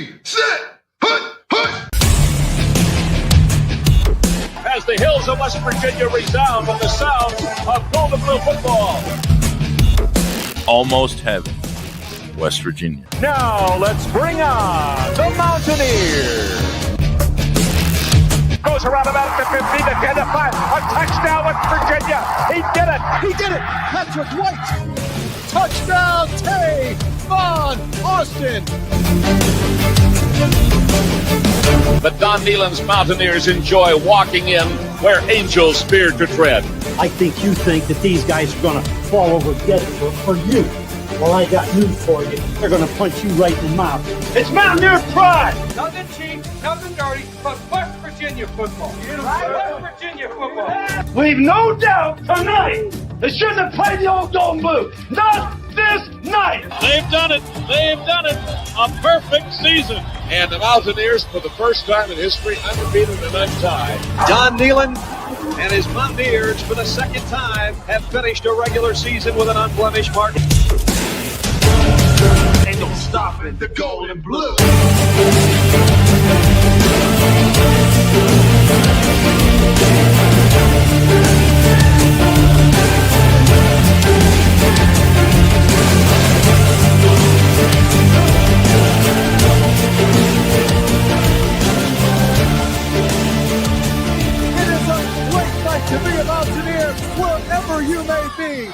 Ready, set, hut, hut. As the hills of West Virginia resound with the sound of Golden Blue football. Almost heaven, West Virginia. Now let's bring on the Mountaineers. Goes around about the 50, the 10, the 5. A touchdown, West Virginia. He did it. He did it. Patrick White. Touchdown, Tay Von Austin. The Don Nehlen's Mountaineers enjoy walking in where angels feared to tread. I think you think that these guys are going to fall over dead for you. Well, I got news for you. They're going to punch you right in the mouth. It's Mountaineer pride. Nothing cheap, nothing dirty, but West Virginia football. West Virginia football. Leave no doubt tonight. They shouldn't have played the old Golden Blue. Not this night. They've done it. They've done it. A perfect season. And the Mountaineers, for the first time in history, undefeated and untied. Don Nehlen and his Mountaineers, for the second time, have finished a regular season with an unblemished mark. Ain't no stopping the Golden Blue. It is a great night to be a Mountaineer wherever you may be.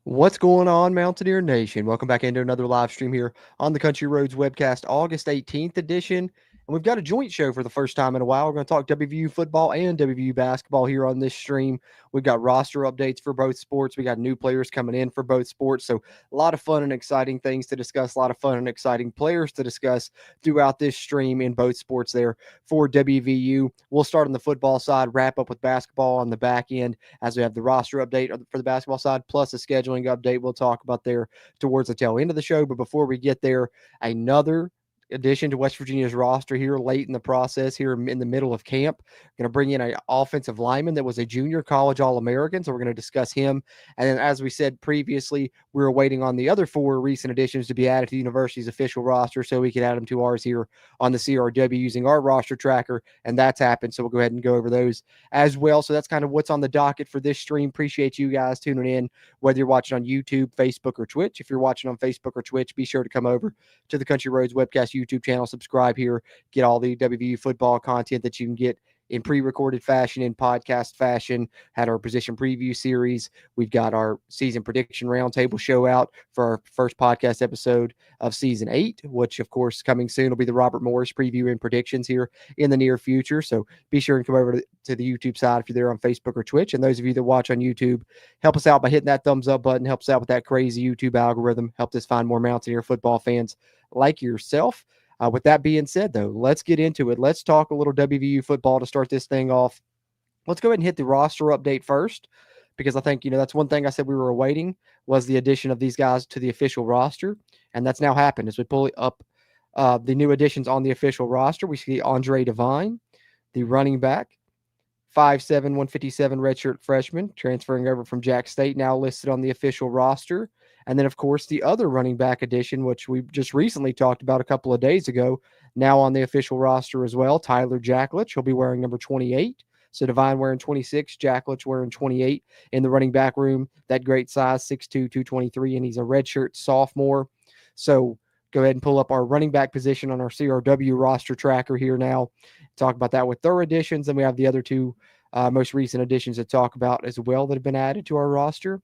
What's going on, Mountaineer Nation? Welcome back into another live stream here on the Country Roads Webcast, August 18th edition. And we've got a joint show for the first time in a while. We're going to talk WVU football and WVU basketball here on this stream. We've got roster updates for both sports. We got new players coming in for both sports. So a lot of fun and exciting things to discuss, a lot of fun and exciting players to discuss throughout this stream in both sports there for WVU. We'll start on the football side, wrap up with basketball on the back end as we have the roster update for the basketball side, plus a scheduling update we'll talk about there towards the tail end of the show. But before we get there, another addition to West Virginia's roster here late in the process, here in the middle of camp. Going to bring in an offensive lineman that was a junior college All-American, so we're going to discuss him. And then, as we said previously, we were waiting on the other 4 recent additions to be added to the university's official roster so we could add them to ours here on the CRW using our roster tracker, and that's happened, so we'll go ahead and go over those as well. So that's kind of what's on the docket for this stream. Appreciate you guys tuning in, whether you're watching on YouTube, Facebook, or Twitch. If you're watching on Facebook or Twitch, be sure to come over to the Country Roads Webcast YouTube channel, subscribe here, get all the WVU football content that you can get in pre-recorded fashion, in podcast fashion. Had our position preview series. We've got our season prediction roundtable show out for our first podcast episode of season 8, which of course coming soon will be the Robert Morris preview and predictions here in the near future. So be sure and come over to the YouTube side if you're there on Facebook or Twitch. And those of you that watch on YouTube, help us out by hitting that thumbs up button. Help us out with that crazy YouTube algorithm. Help us find more Mountaineer football fans like yourself. With that being said, though, let's get into it. Let's talk a little WVU football to start this thing off. Let's go ahead and hit the roster update first, because I think, that's one thing I said we were awaiting was the addition of these guys to the official roster, and that's now happened. As we pull up the new additions on the official roster, we see Andre Devine, the running back, 5'7", 157 redshirt freshman, transferring over from Jack State, now listed on the official roster. And then, of course, the other running back addition, which we just recently talked about a couple of days ago, now on the official roster as well, Tyler Jacklich. He'll be wearing number 28. So Devine wearing 26, Jacklich wearing 28 in the running back room. That great size, 6'2", 223, and he's a redshirt sophomore. So go ahead and pull up our running back position on our CRW roster tracker here now. Talk about that with their additions. And we have the other 2 most recent additions to talk about as well that have been added to our roster.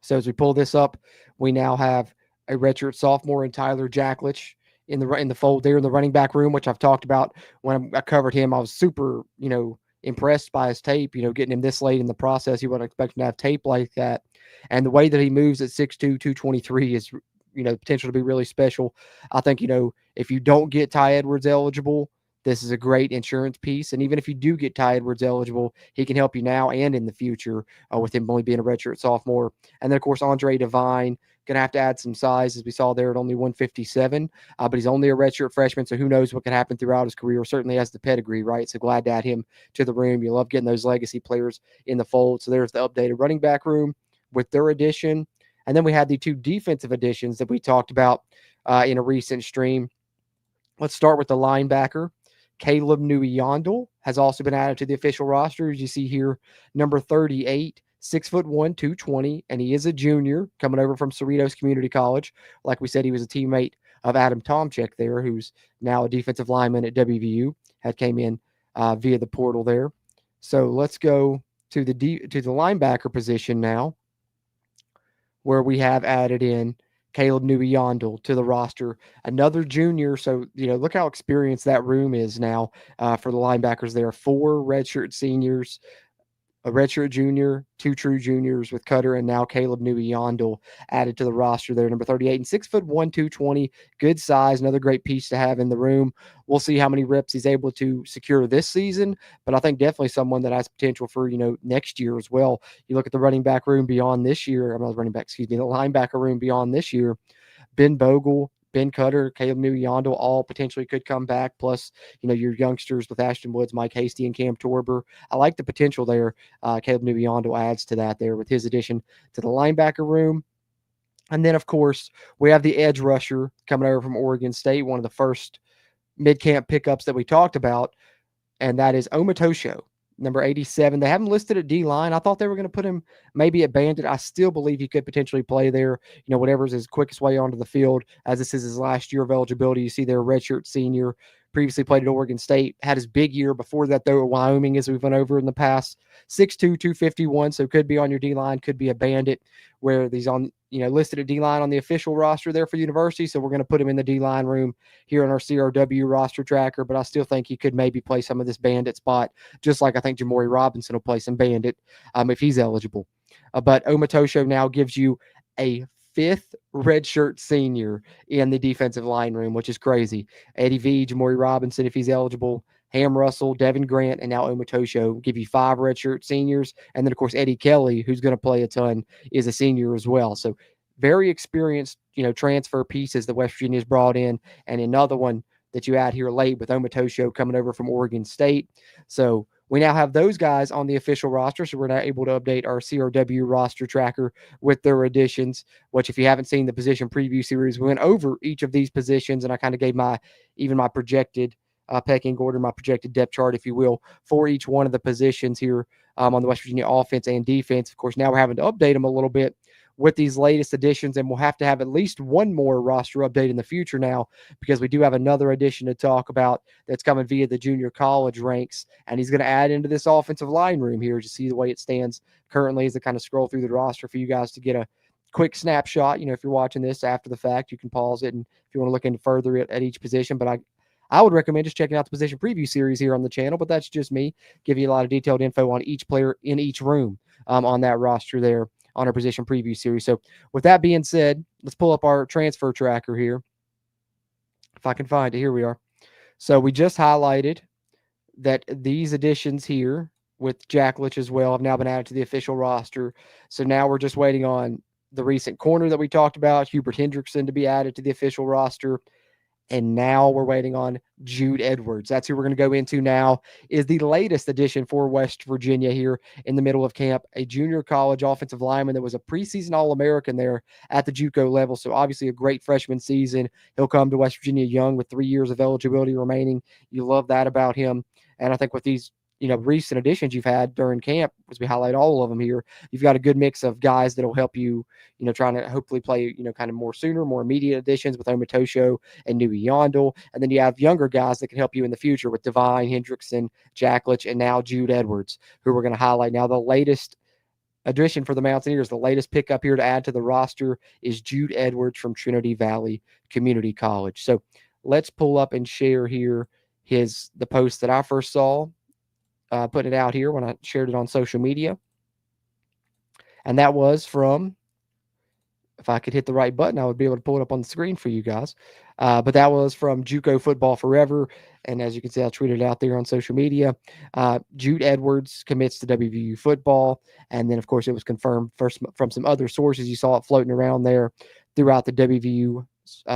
So as we pull this up, we now have a redshirt sophomore in Tyler Jacklich in the fold there in the running back room, which I've talked about when I covered him. I was super, impressed by his tape, getting him this late in the process. You wouldn't expect him to have tape like that. And the way that he moves at 6'2", 223 is, potential to be really special. I think, if you don't get Ty Edwards eligible, this is a great insurance piece. And even if you do get Ty Edwards eligible, he can help you now and in the future with him only being a redshirt sophomore. And then, of course, Andre Devine, going to have to add some size, as we saw there at only 157. But he's only a redshirt freshman, so who knows what can happen throughout his career. Certainly has the pedigree, right? So glad to add him to the room. You love getting those legacy players in the fold. So there's the updated running back room with their addition. And then we had the 2 defensive additions that we talked about in a recent stream. Let's start with the linebacker. Caleb Newey-Yondel has also been added to the official roster. As you see here, number 38, 6'1", 220, and he is a junior coming over from Cerritos Community College. Like we said, he was a teammate of Adam Tomczyk there, who's now a defensive lineman at WVU, had came in via the portal there. So let's go to the linebacker position now, where we have added in Caleb Newey-Yondel to the roster, another junior. So, look how experienced that room is now for the linebackers. There are 4 redshirt seniors, a redshirt junior, 2 true juniors with Cutter, and now Caleb Newey-Yondel added to the roster there, number 38, and 6'1", 220, good size, another great piece to have in the room. We'll see how many reps he's able to secure this season, but I think definitely someone that has potential for, next year as well. You look at the running back room beyond this year, the linebacker room beyond this year, Ben Bogle, Ben Cutter, Caleb Newey-Yondel, all potentially could come back. Plus, your youngsters with Ashton Woods, Mike Hasty, and Cam Torber. I like the potential there. Caleb Newey-Yondel adds to that there with his addition to the linebacker room. And then, of course, we have the edge rusher coming over from Oregon State, one of the first mid-camp pickups that we talked about, and that is Omatosho, number 87. They haven't listed at D-line. I thought they were going to put him maybe at bandit. I still believe he could potentially play there, whatever's his quickest way onto the field, as this is his last year of eligibility. You see there, redshirt senior, previously played at Oregon State, had his big year before that, though, at Wyoming, as we've went over in the past. 6'2", 251, so could be on your D-line, could be a bandit, where he's on, listed at D-line on the official roster there for University, so we're going to put him in the D-line room here on our CRW roster tracker, but I still think he could maybe play some of this bandit spot, just like I think Jamori Robinson will play some bandit if he's eligible. But Omatosho now gives you a 5th redshirt senior in the defensive line room, which is crazy. Eddie V, Jamori Robinson, if he's eligible, Ham Russell, Devin Grant, and now Omatosho give you 5 redshirt seniors. And then, of course, Eddie Kelly, who's going to play a ton, is a senior as well. So very experienced, transfer pieces that West Virginia has brought in. And another one that you add here late with Omatosho coming over from Oregon State. So we now have those guys on the official roster, so we're now able to update our CRW roster tracker with their additions, which if you haven't seen the position preview series, we went over each of these positions, and I kind of gave my projected pecking order, my projected depth chart, if you will, for each one of the positions here on the West Virginia offense and defense. Of course, now we're having to update them a little bit with these latest additions, and we'll have to have at least one more roster update in the future now, because we do have another addition to talk about that's coming via the junior college ranks, and he's going to add into this offensive line room here to see the way it stands currently as I kind of scroll through the roster for you guys to get a quick snapshot. If you're watching this after the fact, you can pause it, and if you want to look into further at each position, but I would recommend just checking out the position preview series here on the channel, but that's just me giving you a lot of detailed info on each player in each room on that roster there on our position preview series. So with that being said, let's pull up our transfer tracker here. If I can find it, here we are. So we just highlighted that these additions here with Jack Litch as well have now been added to the official roster. So now we're just waiting on the recent corner that we talked about, Hubert Hendrickson, to be added to the official roster. And now we're waiting on Jude Edwards. That's who we're going to go into now, is the latest addition for West Virginia here in the middle of camp, a junior college offensive lineman that was a preseason All-American there at the JUCO level. So obviously a great freshman season. He'll come to West Virginia young with 3 years of eligibility remaining. You love that about him. And I think with these recent additions you've had during camp, as we highlight all of them here, you've got a good mix of guys that'll help you, trying to hopefully play, kind of more sooner, more immediate additions with Omatosho and Newey-Yondel. And then you have younger guys that can help you in the future with Divine, Hendrickson, Jack Litch, and now Jude Edwards, who we're going to highlight. Now, the latest addition for the Mountaineers, the latest pickup here to add to the roster, is Jude Edwards from Trinity Valley Community College. So let's pull up and share here the post that I first saw. Putting it out here when I shared it on social media. And that was from if I could hit the right button, I would be able to pull it up on the screen for you guys. But that was from JUCO Football Forever. And as you can see, I tweeted it out there on social media. Jude Edwards commits to WVU football. And then, of course, it was confirmed first from some other sources. You saw it floating around there throughout the WVU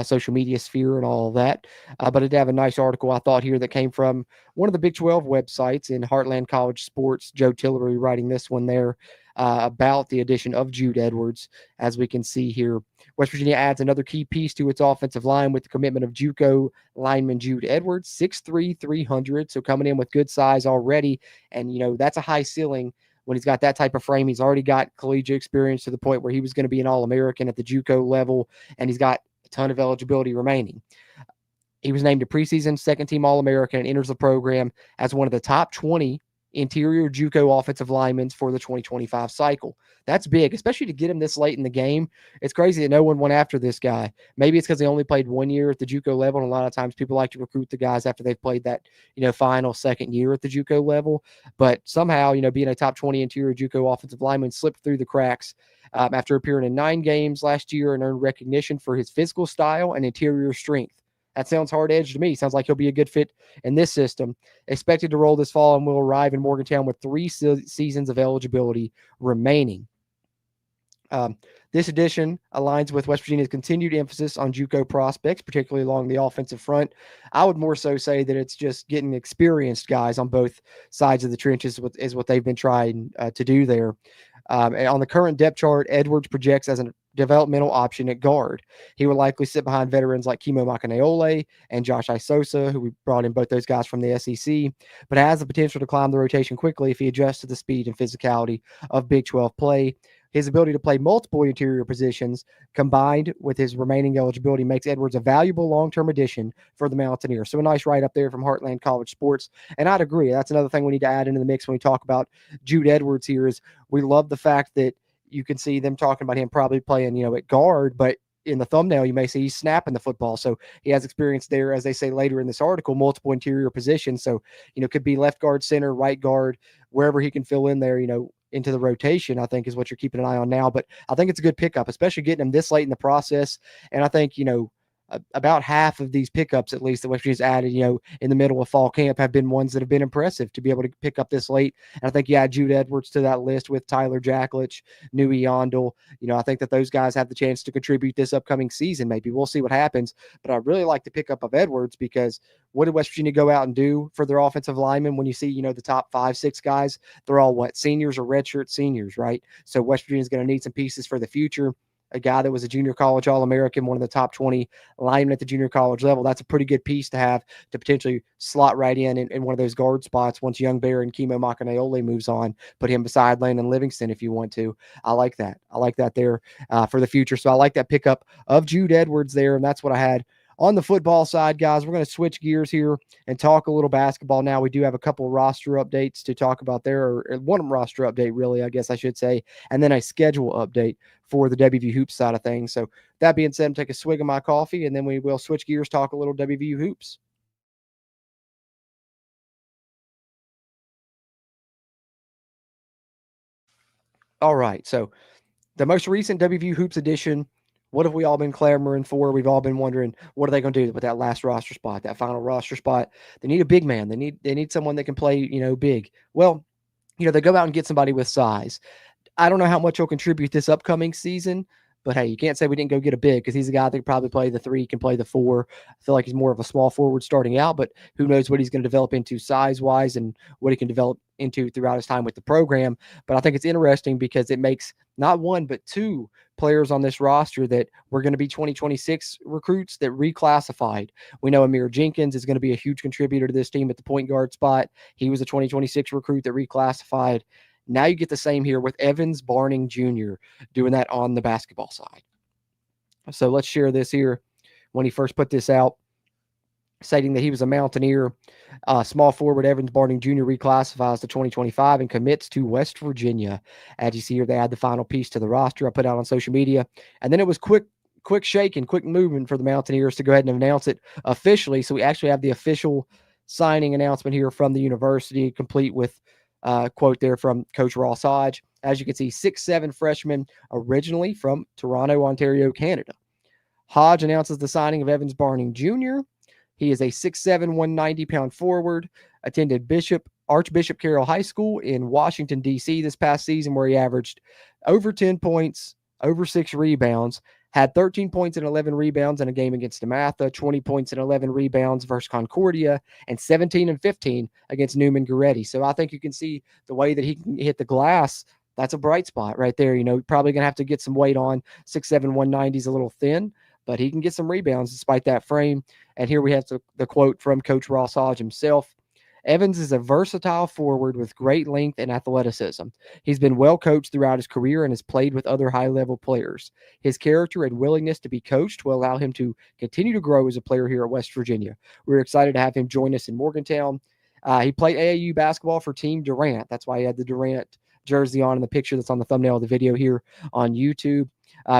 social media sphere and all of that. But I did have a nice article, I thought, here that came from one of the Big 12 websites in Heartland College Sports. Joe Tillery writing this one there about the addition of Jude Edwards. As we can see here, West Virginia adds another key piece to its offensive line with the commitment of JUCO lineman Jude Edwards, 6'3", 300. So coming in with good size already. And, you know, that's a high ceiling when he's got that type of frame. He's already got collegiate experience to the point where he was going to be an All-American at the JUCO level, and he's got a ton of eligibility remaining. He was named a preseason second-team All-American and enters the program as one of the top 20 interior JUCO offensive linemen for the 2025 cycle. That's big, especially to get him this late in the game. It's crazy that no one went after this guy. Maybe it's because he only played 1 year at the JUCO level, and a lot of times people like to recruit the guys after they've played that, you know, final second year at the JUCO level. But somehow, you know, being a top 20 interior JUCO offensive lineman slipped through the cracks after appearing in 9 games last year and earned recognition for his physical style and interior strength. That sounds hard-edged to me. Sounds like he'll be a good fit in this system. Expected to roll this fall and will arrive in Morgantown with 3 seasons of eligibility remaining. This addition aligns with West Virginia's continued emphasis on JUCO prospects, particularly along the offensive front. I would more so say that it's just getting experienced guys on both sides of the trenches is what they've been trying to do there. And on the current depth chart, Edwards projects as a developmental option at guard. He will likely sit behind veterans like Kimo Makaneole and Josh Isosa, who we brought in both those guys from the SEC, but has the potential to climb the rotation quickly if he adjusts to the speed and physicality of Big 12 play. His ability to play multiple interior positions combined with his remaining eligibility makes Edwards a valuable long-term addition for the Mountaineers. So a nice write-up there from Heartland College Sports. And I'd agree. That's another thing we need to add into the mix when we talk about Jude Edwards here is we love the fact that you can see them talking about him probably playing, you know, at guard, but in the thumbnail, you may see he's snapping the football. So he has experience there, as they say later in this article, multiple interior positions. So, you know, could be left guard, center, right guard, wherever he can fill in there, you know, into the rotation, I think is what you're keeping an eye on now. But I think it's a good pickup, especially getting him this late in the process. And I think, you know, about half of these pickups, at least that West Virginia's added, you know, in the middle of fall camp have been ones that have been impressive to be able to pick up this late. And I think you add Jude Edwards to that list with Tyler Jacklich, Nui Yondel. You know, I think that those guys have the chance to contribute this upcoming season. Maybe we'll see what happens, but I really like the pickup of Edwards because what did West Virginia go out and do for their offensive linemen? When you see, you know, the top 5-6 guys, they're all what, seniors or redshirt seniors, right? So West Virginia's going to need some pieces for the future. A guy that was a junior college All-American, one of the top 20 linemen at the junior college level. That's a pretty good piece to have to potentially slot right in one of those guard spots once Young Bear and Kimo Makaneole moves on. Put him beside Landon Livingston if you want to. I like that. I like that there for the future. So I like that pickup of Jude Edwards there, and that's what I had on the football side, guys. We're going to switch gears here and talk a little basketball now. We do have a couple roster updates to talk about there, or one roster update, really, I guess I should say, and then a schedule update for the WVU hoops side of things. So that being said, I'm take a swig of my coffee, and then we will switch gears, talk a little WVU hoops. All right, so the most recent WVU hoops edition. What have we all been clamoring for? We've all been wondering, what are they going to do with that last roster spot, that final roster spot? They need a big man. They need someone that can play, you know, big. Well, you know, they go out and get somebody with size. I don't know how much he'll contribute this upcoming season, but hey, you can't say we didn't go get a big because he's a guy that could probably play the 3, can play the 4. I feel like he's more of a small forward starting out, but who knows what he's going to develop into size-wise and what he can develop into throughout his time with the program. But I think it's interesting because it makes not one, but 2 players on this roster that were going to be 2026 recruits that reclassified. We know Amir Jenkins is going to be a huge contributor to this team at the point guard spot. He was a 2026 recruit that reclassified. Now you get the same here with Evans Barning Jr. doing that on the basketball side. So let's share this here when he first put this out, stating that he was a Mountaineer. Small forward Evans Barning Jr. reclassifies to 2025 and commits to West Virginia. As you see here, they add the final piece to the roster I put out on social media. And then it was quick shaking, quick movement for the Mountaineers to go ahead and announce it officially. So we actually have the official signing announcement here from the university, complete with quote there from Coach Ross Hodge. As you can see, 6'7" freshman, originally from Toronto, Ontario, Canada. Hodge announces the signing of Evans Barning Jr. He is a 6'7", 190-pound forward, attended Archbishop Carroll High School in Washington, D.C. this past season, where he averaged over 10 points, over 6 rebounds, had 13 points and 11 rebounds in a game against DeMatha, 20 points and 11 rebounds versus Concordia, and 17 and 15 against Newman Goretti. So I think you can see the way that he can hit the glass. That's a bright spot right there. Probably going to have to get some weight on. 6'7", 190 is a little thin, but he can get some rebounds despite that frame. And here we have the quote from Coach Ross Hodge himself. Evans is a versatile forward with great length and athleticism. He's been well coached throughout his career and has played with other high-level players. His character and willingness to be coached will allow him to continue to grow as a player here at West Virginia. We're excited to have him join us in Morgantown. He played AAU basketball for Team Durant. That's why he had the Durant jersey on in the picture that's on the thumbnail of the video here on YouTube.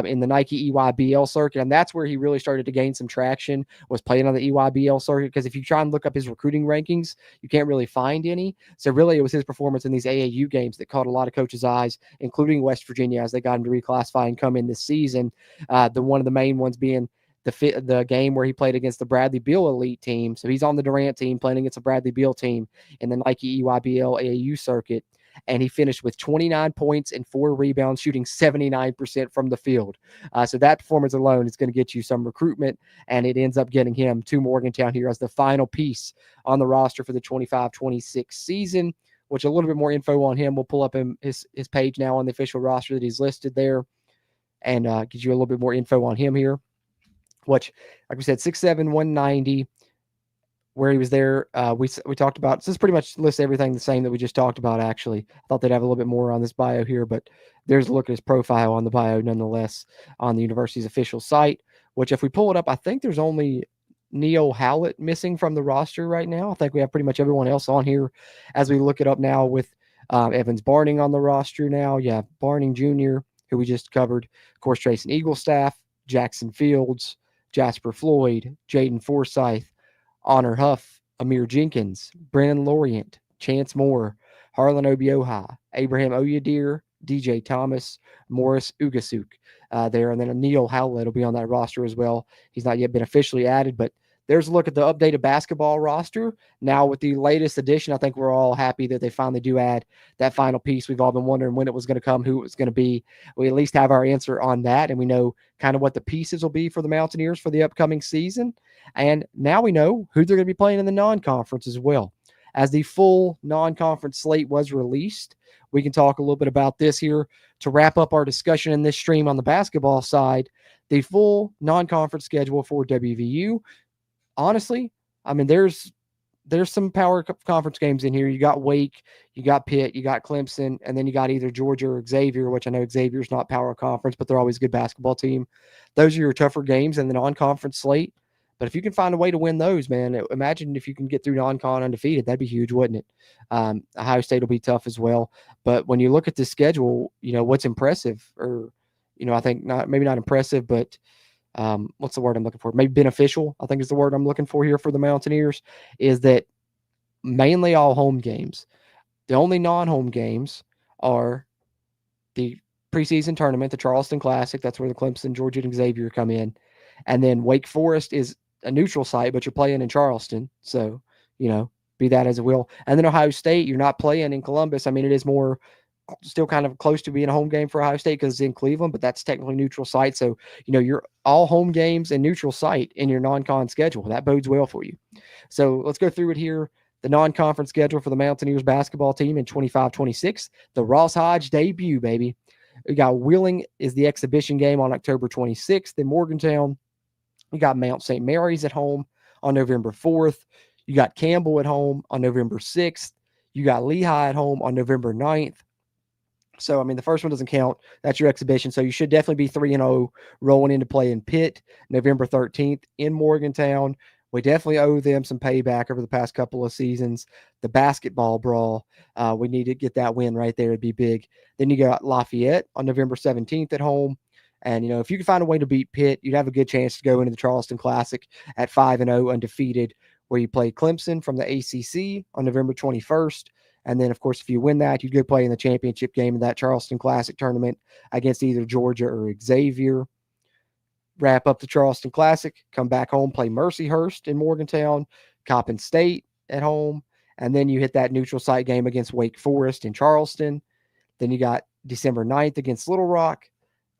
In the Nike EYBL circuit, and that's where he really started to gain some traction, was playing on the EYBL circuit, because if you try and look up his recruiting rankings, you can't really find any. So really it was his performance in these AAU games that caught a lot of coaches' eyes, including West Virginia, as they got him to reclassify and come in this season. One of the main ones being the game where he played against the Bradley Beal elite team. So he's on the Durant team playing against the Bradley Beal team in the Nike EYBL AAU circuit. And he finished with 29 points and 4 rebounds, shooting 79% from the field. So that performance alone is going to get you some recruitment, and it ends up getting him to Morgantown here as the final piece on the roster for the 25-26 season, which a little bit more info on him. We'll pull up his page now on the official roster that he's listed there and gives you a little bit more info on him here, which, like we said, 6'7", 190. Where he was there, we talked about. So this pretty much lists everything the same that we just talked about, actually. I thought they'd have a little bit more on this bio here, but there's a look at his profile on the bio nonetheless on the university's official site, which if we pull it up, I think there's only Neil Howlett missing from the roster right now. I think we have pretty much everyone else on here as we look it up now with Evans Barning on the roster now. Yeah, Barning Jr., who we just covered. Of course, Trayson Eaglestaff, Jackson Fields, Jasper Floyd, Jaden Forsyth, Honor Huff, Amir Jenkins, Brennan Lorient, Chance Moore, Harlan Obioha, Abraham Oyadir, DJ Thomas, Morris Ugasuk there. And then Neil Howlett will be on that roster as well. He's not yet been officially added, but there's a look at the updated basketball roster. Now with the latest edition, I think we're all happy that they finally do add that final piece. We've all been wondering when it was going to come, who it was going to be. We at least have our answer on that, and we know kind of what the pieces will be for the Mountaineers for the upcoming season. And now we know who they're going to be playing in the non-conference as well. As the full non-conference slate was released, we can talk a little bit about this here to wrap up our discussion in this stream on the basketball side. The full non-conference schedule for WVU. Honestly, I mean, there's some power conference games in here. You got Wake, you got Pitt, you got Clemson, and then you got either Georgia or Xavier, which I know Xavier's not power conference, but they're always a good basketball team. Those are your tougher games in the non-conference slate. But if you can find a way to win those, man, imagine if you can get through non-con undefeated. That'd be huge, wouldn't it? Ohio State will be tough as well. But when you look at the schedule, what's impressive, or, I think maybe not impressive, but what's the word I'm looking for? Maybe beneficial, I think is the word I'm looking for here for the Mountaineers, is that mainly all home games. The only non-home games are the preseason tournament, the Charleston Classic. That's where the Clemson, Georgia, and Xavier come in. And then Wake Forest is a neutral site, but you're playing in Charleston. So, be that as it will. And then Ohio State, you're not playing in Columbus. I mean, it is more still kind of close to being a home game for Ohio State because it's in Cleveland, but that's technically neutral site. So, you're all home games and neutral site in your non-con schedule. That bodes well for you. So let's go through it here. The non-conference schedule for the Mountaineers basketball team in 25-26, the Ross Hodge debut, baby. We got Wheeling is the exhibition game on October 26th in Morgantown. You got Mount St. Mary's at home on November 4th. You got Campbell at home on November 6th. You got Lehigh at home on November 9th. So, I mean, the first one doesn't count. That's your exhibition. So you should definitely be 3-0 rolling into play in Pitt November 13th in Morgantown. We definitely owe them some payback over the past couple of seasons. The basketball brawl, we need to get that win right there. It'd be big. Then you got Lafayette on November 17th at home. And, if you can find a way to beat Pitt, you'd have a good chance to go into the Charleston Classic at 5-0 undefeated, where you play Clemson from the ACC on November 21st. And then, of course, if you win that, you go play in the championship game of that Charleston Classic tournament against either Georgia or Xavier. Wrap up the Charleston Classic, come back home, play Mercyhurst in Morgantown, Coppin State at home, and then you hit that neutral site game against Wake Forest in Charleston. Then you got December 9th against Little Rock.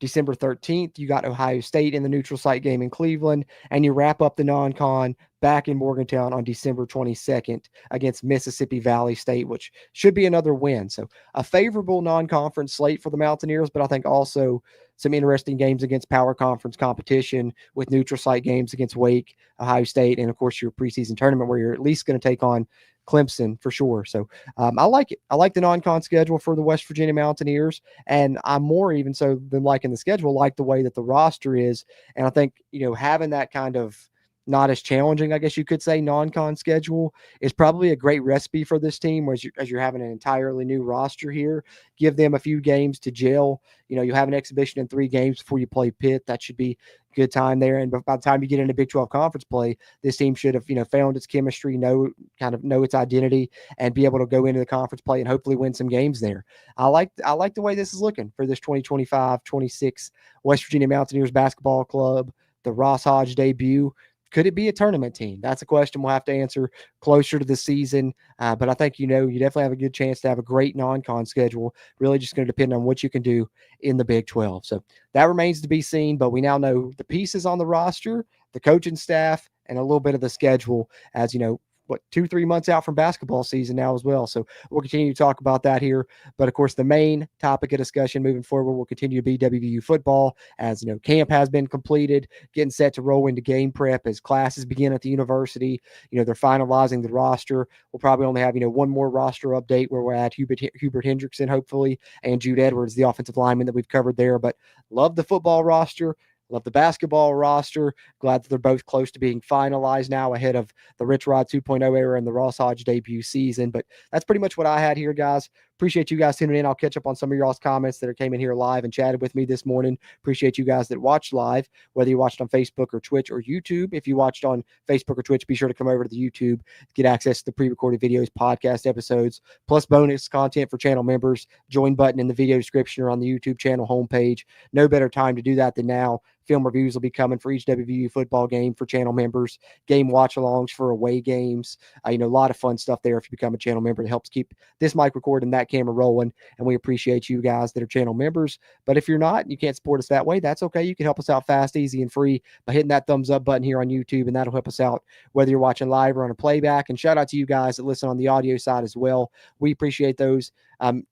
December 13th, you got Ohio State in the neutral site game in Cleveland, and you wrap up the non-con back in Morgantown on December 22nd against Mississippi Valley State, which should be another win. So a favorable non-conference slate for the Mountaineers, but I think also some interesting games against power conference competition with neutral site games against Wake, Ohio State, and of course your preseason tournament where you're at least going to take on Clemson for sure. So I like it. I like the non-con schedule for the West Virginia Mountaineers, and I'm more even so than liking the schedule, like the way that the roster is. And I think, having that kind of not as challenging, I guess you could say, non-con schedule is probably a great recipe for this team as you're having an entirely new roster here. Give them a few games to gel. You have an exhibition in 3 games before you play Pitt. That should be good time there. And by the time you get into Big 12 conference play, this team should have, found its chemistry, know its identity, and be able to go into the conference play and hopefully win some games there. I like the way this is looking for this 2025-26 West Virginia Mountaineers basketball club, the Ross Hodge debut. Could it be a tournament team? That's a question we'll have to answer closer to the season. But I think, you definitely have a good chance to have a great non-con schedule. Really just going to depend on what you can do in the Big 12. So that remains to be seen, but we now know the pieces on the roster, the coaching staff, and a little bit of the schedule as, 2-3 months out from basketball season now as well. So we'll continue to talk about that here. But of course, the main topic of discussion moving forward will continue to be WVU football as, camp has been completed, getting set to roll into game prep as classes begin at the university. They're finalizing the roster. We'll probably only have, one more roster update where we're at Hubert Hendrickson, hopefully, and Jude Edwards, the offensive lineman that we've covered there. But love the football roster. Love the basketball roster. Glad that they're both close to being finalized now ahead of the Rich Rod 2.0 era and the Ross Hodge debut season. But that's pretty much what I had here, guys. Appreciate you guys tuning in. I'll catch up on some of y'all's comments that came in here live and chatted with me this morning. Appreciate you guys that watched live, whether you watched on Facebook or Twitch or YouTube. If you watched on Facebook or Twitch, be sure to come over to the YouTube, get access to the pre-recorded videos, podcast episodes, plus bonus content for channel members. Join button in the video description or on the YouTube channel homepage. No better time to do that than now. Film reviews will be coming for each WVU football game for channel members, game watch-alongs for away games. A lot of fun stuff there if you become a channel member. It helps keep this mic recording, that camera rolling, and we appreciate you guys that are channel members. But if you're not and you can't support us that way, that's okay. You can help us out fast, easy, and free by hitting that thumbs up button here on YouTube, and that'll help us out whether you're watching live or on a playback. And shout out to you guys that listen on the audio side as well. We appreciate those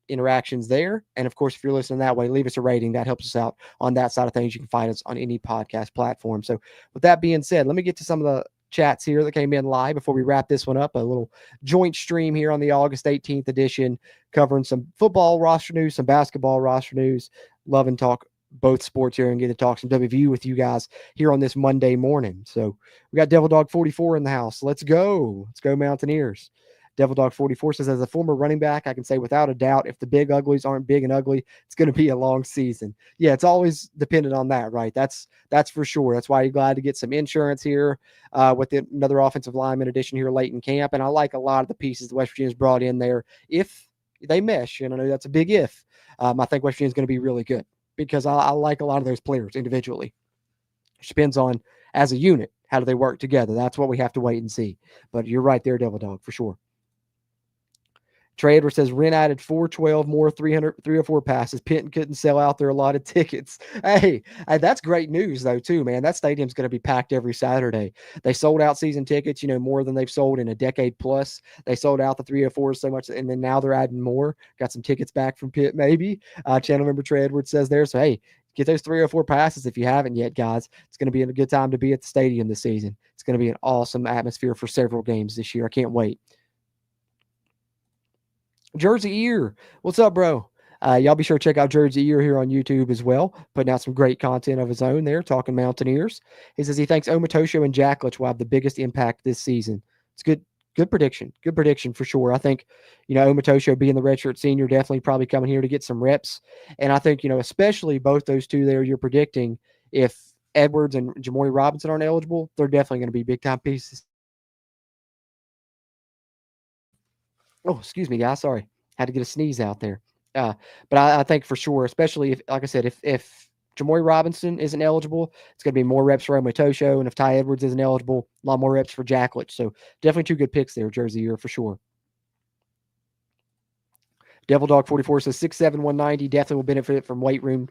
interactions there. And of course, if you're listening that way, leave us a rating. That helps us out on that side of things. You can find us on any podcast platform. So with that being said, let me get to some of the chats here that came in live before we wrap this one up. A little joint stream here on the August 18th edition, covering some football roster news, some basketball roster news. Love and talk both sports here and get to talk some WVU with you guys here on this Monday morning. So we got Devil Dog 44 in the house. Let's go Mountaineers. Devil Dog 44 says, as a former running back, I can say without a doubt, if the big uglies aren't big and ugly, it's going to be a long season. Yeah, it's always dependent on that, right? That's for sure. That's why you're glad to get some insurance here with another offensive lineman addition here late in camp. And I like a lot of the pieces that West Virginia's brought in there. If they mesh, and I know that's a big if, I think West Virginia's going to be really good because I like a lot of those players individually. It depends on, as a unit, how do they work together? That's what we have to wait and see. But you're right there, Devil Dog, for sure. Trey Edwards says, Wren added 412 more 304 passes. Penton couldn't sell out their allotted tickets. Hey, that's great news, though, too, man. That stadium's going to be packed every Saturday. They sold out season tickets, more than they've sold in a decade plus. They sold out the 304 so much, and then now they're adding more. Got some tickets back from Pitt, maybe. Channel member Trey Edwards says there. So, hey, get those 304 passes if you haven't yet, guys. It's going to be a good time to be at the stadium this season. It's going to be an awesome atmosphere for several games this year. I can't wait. Jersey Ear, what's up, bro? Y'all be sure to check out Jersey Ear here on YouTube as well, putting out some great content of his own there, talking Mountaineers. He says he thinks Omatosho and Jacklich will have the biggest impact this season. It's good prediction. Good prediction for sure. I think, Omatosho being the redshirt senior, definitely probably coming here to get some reps. And I think, especially both those two there you're predicting, if Edwards and Jamori Robinson aren't eligible, they're definitely going to be big-time pieces. Oh, excuse me, guys. Sorry. Had to get a sneeze out there. But I think for sure, especially if, like I said, if Jamoy Robinson isn't eligible, it's going to be more reps for Omotosho. And if Ty Edwards isn't eligible, a lot more reps for Jacklich. So definitely two good picks there, Jersey year for sure. Devil Dog 44 says 6'7", 190 definitely will benefit from weight room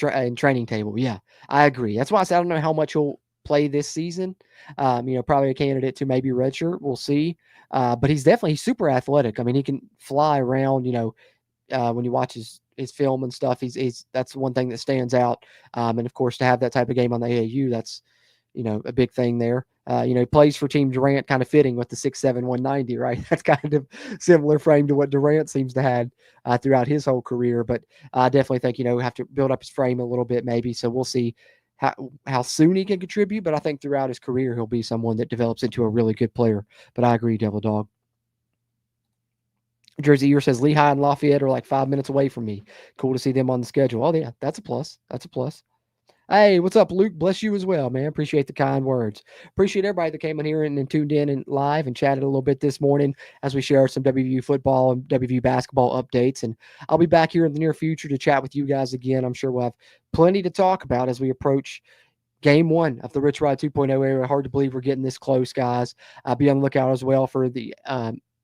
and training table. Yeah, I agree. That's why I said I don't know how much he'll play this season. Probably a candidate to maybe redshirt. We'll see. But he's super athletic. I mean, he can fly around, when you watch his film and stuff, he's that's one thing that stands out. And of course, to have that type of game on the AAU, that's a big thing there. He plays for Team Durant, kind of fitting with the 6'7", 190, right? That's kind of similar frame to what Durant seems to have throughout his whole career. But I definitely think have to build up his frame a little bit, maybe. So we'll see how soon he can contribute. But I think throughout his career, he'll be someone that develops into a really good player. But I agree, Devil Dog. Jersey Year says Lehigh and Lafayette are like 5 minutes away from me. Cool to see them on the schedule. Oh, yeah, that's a plus. That's a plus. Hey, what's up, Luke? Bless you as well, man. Appreciate the kind words. Appreciate everybody that came in here and tuned in and live and chatted a little bit this morning as we share some WVU football and WVU basketball updates. And I'll be back here in the near future to chat with you guys again. I'm sure we'll have plenty to talk about as we approach Game 1 of the Rich Rod 2.0 era. Hard to believe we're getting this close, guys. Be on the lookout as well for the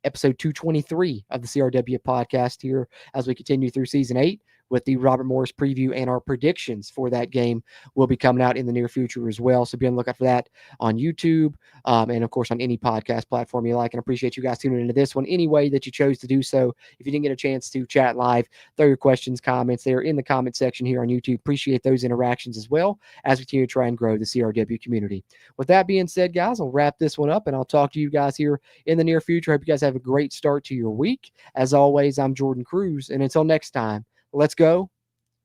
episode 223 of the CRW podcast here as we continue through season 8 with the Robert Morris preview, and our predictions for that game will be coming out in the near future as well. So be on the lookout for that on YouTube and, of course, on any podcast platform you like. And I appreciate you guys tuning into this one any way that you chose to do so. If you didn't get a chance to chat live, throw your questions, comments there in the comment section here on YouTube. Appreciate those interactions as well as we continue to try and grow the CRW community. With that being said, guys, I'll wrap this one up and I'll talk to you guys here in the near future. Hope you guys have a great start to your week. As always, I'm Jordan Cruz. And until next time, let's go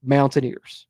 Mountaineers.